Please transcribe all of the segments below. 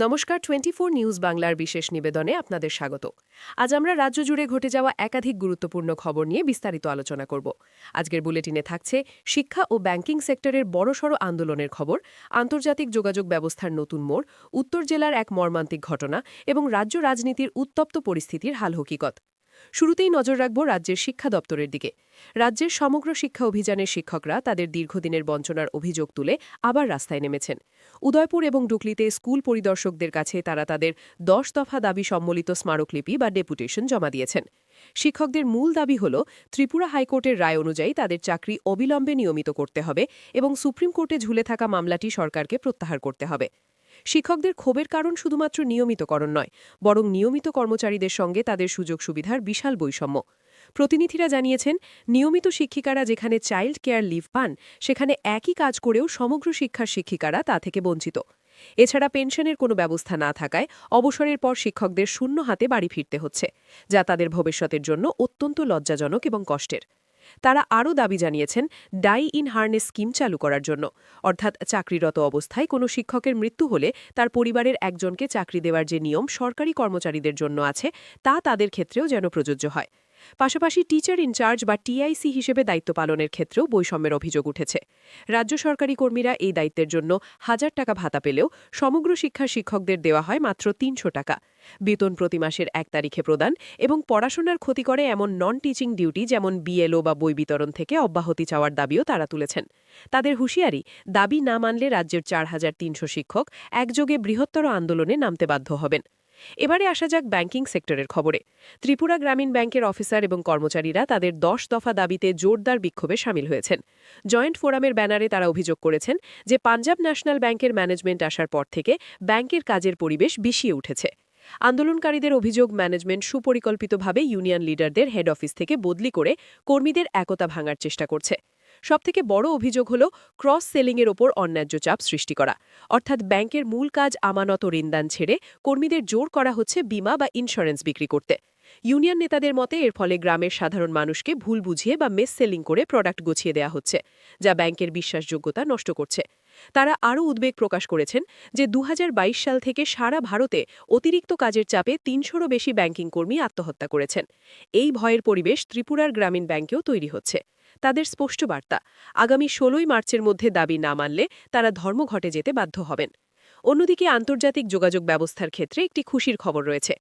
নমস্কার 24 নিউজ বাংলার বিশেষ নিবেদনে আপনাদের স্বাগত। আজ আমরা রাজ্য জুড়ে ঘটে যাওয়া একাধিক গুরুত্বপূর্ণ খবর নিয়ে বিস্তারিত আলোচনা করব। আজকের বুলেটিনে থাকছে শিক্ষা ও ব্যাংকিং সেক্টরের বড়সড় আন্দোলনের খবর, আন্তর্জাতিক যোগাযোগ ব্যবস্থার নতুন মোড়, উত্তর জেলার এক মর্মান্তিক ঘটনা এবং রাজ্য রাজনীতির উত্তপ্ত পরিস্থিতির হাল হকিকত। শুরুতেই নজর রাখব রাজ্যের শিক্ষা দপ্তরের দিকে। রাজ্যের সমগ্র শিক্ষা অভিযানের শিক্ষকরা তাদের দীর্ঘদিনের বঞ্চনার অভিযোগ তুলে আবার রাস্তায় নেমেছেন। উদয়পুর এবং ডুকলিতে স্কুল পরিদর্শকদের কাছে তারা তাদের 10 দফা দাবি সম্বলিত স্মারকলিপি বা ডেপুটেশন জমা দিয়েছেন। শিক্ষকদের মূল দাবি হল ত্রিপুরা হাইকোর্টের রায় অনুযায়ী তাদের চাকরি অবিলম্বে নিয়মিত করতে হবে এবং সুপ্রিম কোর্টে ঝুলে থাকা মামলাটি সরকারকে প্রত্যাহার করতে হবে। শিক্ষকদের ক্ষোভের কারণ শুধুমাত্র নিয়মিতকরণ নয়, বরং নিয়মিত কর্মচারীদের সঙ্গে তাদের সুযোগ সুবিধার বিশাল বৈষম্য। প্রতিনিধিরা জানিয়েছেন, নিয়মিত শিক্ষিকারা যেখানে চাইল্ড কেয়ার লিভ পান, সেখানে একই কাজ করেও সমগ্র শিক্ষার শিক্ষিকারা তা থেকে বঞ্চিত। এছাড়া পেনশনের কোনো ব্যবস্থা না থাকায় অবসরের পর শিক্ষকদের শূন্য হাতে বাড়ি ফিরতে হচ্ছে, যা তাদের ভবিষ্যতের জন্য অত্যন্ত লজ্জাজনক এবং কষ্টের। তারা আরও দাবি জানিয়েছেন ডাই ইন হার্নেস স্কিম চালু করার জন্য, অর্থাৎ চাকরিরত অবস্থায় কোনো শিক্ষকের মৃত্যু হলে তার পরিবারের একজনকে চাকরি দেওয়ার যে নিয়ম সরকারি কর্মচারীদের জন্য আছে, তা তাদের ক্ষেত্রেও যেন প্রযোজ্য হয়। পাশাপাশি টিচার ইনচার্জ বা টিআইসি হিসেবে দায়িত্ব পালনের ক্ষেত্রেও বৈষম্যের অভিযোগ উঠেছে। রাজ্য সরকারি কর্মীরা এই দায়িত্বের জন্য 1000 টাকা ভাতা পেলেও সমগ্র শিক্ষার শিক্ষকদের দেওয়া হয় মাত্র 300 টাকা। বেতন প্রতি মাসের 1 তারিখে প্রদান এবং পড়াশোনার ক্ষতি করে এমন নন টিচিং ডিউটি যেমন বিএলও বা বই বিতরণ থেকে অব্যাহতি চাওয়ার দাবিও তারা তুলেছেন। তাদের হুঁশিয়ারি, দাবি না মানলে রাজ্যের 4300 শিক্ষক একযোগে বৃহত্তর আন্দোলনে নামতে বাধ্য হবেন। এবারে আসা যাক ব্যাংকিং সেক্টরের খবরে। ত্রিপুরা গ্রামীণ ব্যাংকের অফিসার এবং কর্মচারীরা তাদের 10 দফা দাবিতে জোরদার বিক্ষোভে সামিল হয়েছেন। জয়েন্ট ফোরামের ব্যানারে তারা অভিযোগ করেছেন যে পাঞ্জাব ন্যাশনাল ব্যাংকের ম্যানেজমেন্ট আসার পর থেকে ব্যাংকের কাজের পরিবেশ বিষিয়ে উঠেছে। আন্দোলনকারীদের অভিযোগ, ম্যানেজমেন্ট সুপরিকল্পিতভাবে ইউনিয়ন লিডারদের হেড অফিস থেকে বদলি করে কর্মীদের একতা ভাঙার চেষ্টা করছে। সবথেকে বড় অভিযোগ হল ক্রস সেলিংয়ের ওপর অন্যায্য চাপ সৃষ্টি করা, অর্থাৎ ব্যাংকের মূল কাজ আমানত ঋণদান ছেড়ে কর্মীদের জোর করা হচ্ছে বিমা বা ইন্স্যুরেন্স বিক্রি করতে। ইউনিয়ন নেতাদের মতে এর ফলে গ্রামের সাধারণ মানুষকে ভুল বুঝিয়ে বা মিস সেলিং করে প্রোডাক্ট গুছিয়ে দেওয়া হচ্ছে, যা ব্যাংকের বিশ্বাসযোগ্যতা নষ্ট করছে। তারা আরও উদ্বেগ প্রকাশ করেছেন যে 2022 সাল থেকে সারা ভারতে অতিরিক্ত কাজের চাপে 300-রও বেশি ব্যাংকিং কর্মী আত্মহত্যা করেছেন। এই ভয়ের পরিবেশ ত্রিপুরার গ্রামীণ ব্যাংকেও তৈরি হচ্ছে। তাদের স্পষ্ট বার্তা, আগামী 16 মার্চের মধ্যে দাবি না মানলে তারা ধর্মঘটে যেতে বাধ্য হবেন। অন্যদিকে আন্তর্জাতিক যোগাযোগ ব্যবস্থার ক্ষেত্রে একটি খুশির খবর রয়েছে।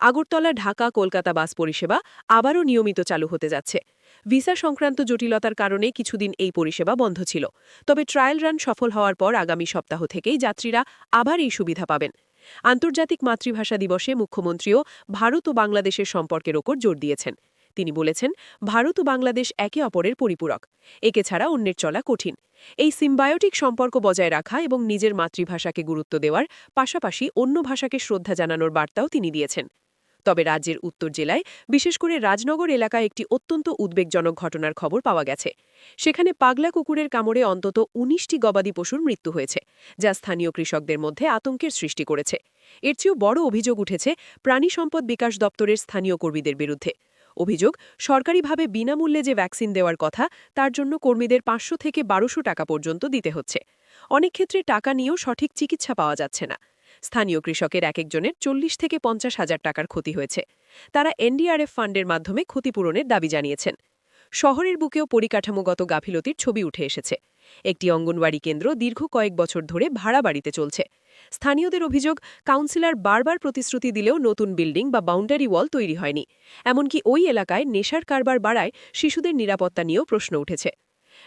আগরতলা ঢাকা কলকাতা বাস পরিষেবা আবারও নিয়মিত চালু হতে যাচ্ছে। ভিসা সংক্রান্ত জটিলতার কারণে কিছুদিন এই পরিষেবা বন্ধ ছিল, তবে ট্রায়াল রান সফল হওয়ার পর আগামী সপ্তাহ থেকেই যাত্রীরা আবার এই সুবিধা পাবেন। আন্তর্জাতিক মাতৃভাষা দিবসে মুখ্যমন্ত্রীও ভারত ও বাংলাদেশের সম্পর্কের ওপর জোর দিয়েছেন। তিনি বলেছেন, ভারত ও বাংলাদেশ একে অপরের পরিপূরক, একে ছাড়া অন্যের চলা কঠিন। এই সিম্বায়োটিক সম্পর্ক বজায় রাখা এবং নিজের মাতৃভাষাকে গুরুত্ব দেওয়ার পাশাপাশি অন্য ভাষাকে শ্রদ্ধা জানানোর বার্তাও তিনি দিয়েছেন। তবে রাজ্যের উত্তর জেলায়, বিশেষ করে রাজনগর এলাকায় একটি অত্যন্ত উদ্বেগজনক ঘটনার খবর পাওয়া গেছে। সেখানে পাগলা কুকুরের কামড়ে অন্তত 19টি গবাদি পশুর মৃত্যু হয়েছে, যা স্থানীয় কৃষকদের মধ্যে আতঙ্কের সৃষ্টি করেছে। এর চেয়েও বড় অভিযোগ উঠেছে প্রাণী সম্পদ বিকাশ দপ্তরের স্থানীয় কর্মীদের বিরুদ্ধে। অভিযোগ, সরকারিভাবে বিনামূল্যে যে ভ্যাকসিন দেওয়ার কথা, তার জন্য কর্মীদের 500 থেকে 1200 টাকা পর্যন্ত দিতে হচ্ছে। অনেক ক্ষেত্রে টাকা নিয়েও সঠিক চিকিৎসা পাওয়া যাচ্ছে না। স্থানীয় কৃষকের একজনের 40 থেকে 50 হাজার টাকার ক্ষতি হয়েছে। তারা এনডিআরএফ ফান্ডের মাধ্যমে ক্ষতিপূরণের দাবি জানিয়েছেন। শহরের বুকেও পরিকাঠামোগত গাফিলতির ছবি উঠে এসেছে। একটি অঙ্গনওয়াড়ি কেন্দ্র দীর্ঘ কয়েক বছর ধরে ভাড়া বাড়িতে চলছে। স্থানীয়দের অভিযোগ, কাউন্সিলর বারবার প্রতিশ্রুতি দিলেও নতুন বিল্ডিং বা বাউন্ডারি ওয়াল তৈরি হয়নি। এমনকি ওই এলাকায় নেশার কারবার বাড়ায় শিশুদের নিরাপত্তা নিয়েও প্রশ্ন উঠেছে।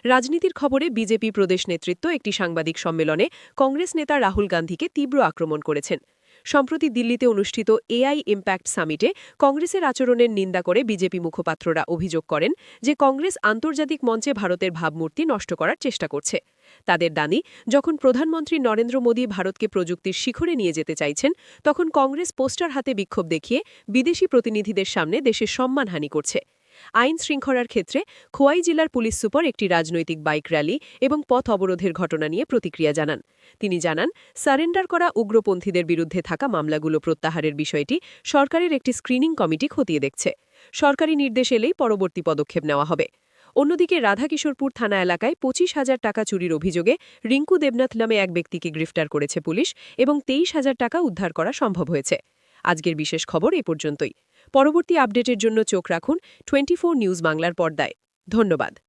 রাজনীতির খবরে বিজেপি প্রদেশ নেতৃত্ব একটি সাংবাদিক সম্মেলনে কংগ্রেস নেতা রাহুল গান্ধীকে তীব্র আক্রমণ করেছেন। সম্প্রতি দিল্লিতে অনুষ্ঠিত এআই ইম্প্যাক্ট সামিটে কংগ্রেসের আচরণের নিন্দা করে বিজেপি মুখপাত্ররা অভিযোগ করেন যে কংগ্রেস আন্তর্জাতিক মঞ্চে ভারতের ভাবমূর্তি নষ্ট করার চেষ্টা করছে। তাদের দাবি, যখন প্রধানমন্ত্রী নরেন্দ্র মোদী ভারতকে প্রযুক্তির শিখরে নিয়ে যেতে চাইছেন, তখন কংগ্রেস পোস্টার হাতে বিক্ষোভ দেখিয়ে বিদেশি প্রতিনিধিদের সামনে দেশের সম্মানহানি করছে। আইন শৃঙ্খলার ক্ষেত্রে খোয়াই জেলার পুলিশ সুপার একটি রাজনৈতিক বাইক র্যালি এবং পথ অবরোধের ঘটনা নিয়ে প্রতিক্রিয়া জানান। তিনি জানান, সারেন্ডার করা উগ্রপন্থীদের বিরুদ্ধে থাকা মামলাগুলো প্রত্যাহারের বিষয়টি সরকারের একটি স্ক্রিনিং কমিটি খতিয়ে দেখছে। সরকারি নির্দেশ এলেই পরবর্তী পদক্ষেপ নেওয়া হবে। অন্যদিকে রাধাকিশোরপুর থানা এলাকায় ২৫,০০০ টাকা চুরির অভিযোগে রিঙ্কু দেবনাথ নামে এক ব্যক্তিকে গ্রেফতার করেছে পুলিশ এবং ২৩,০০০ টাকা উদ্ধার করা সম্ভব হয়েছে। আজকের বিশেষ খবর এ পর্যন্তই। পরবর্তী আপডেটের জন্য চোখ রাখুন 24 নিউজ বাংলার পর্দায়। ধন্যবাদ।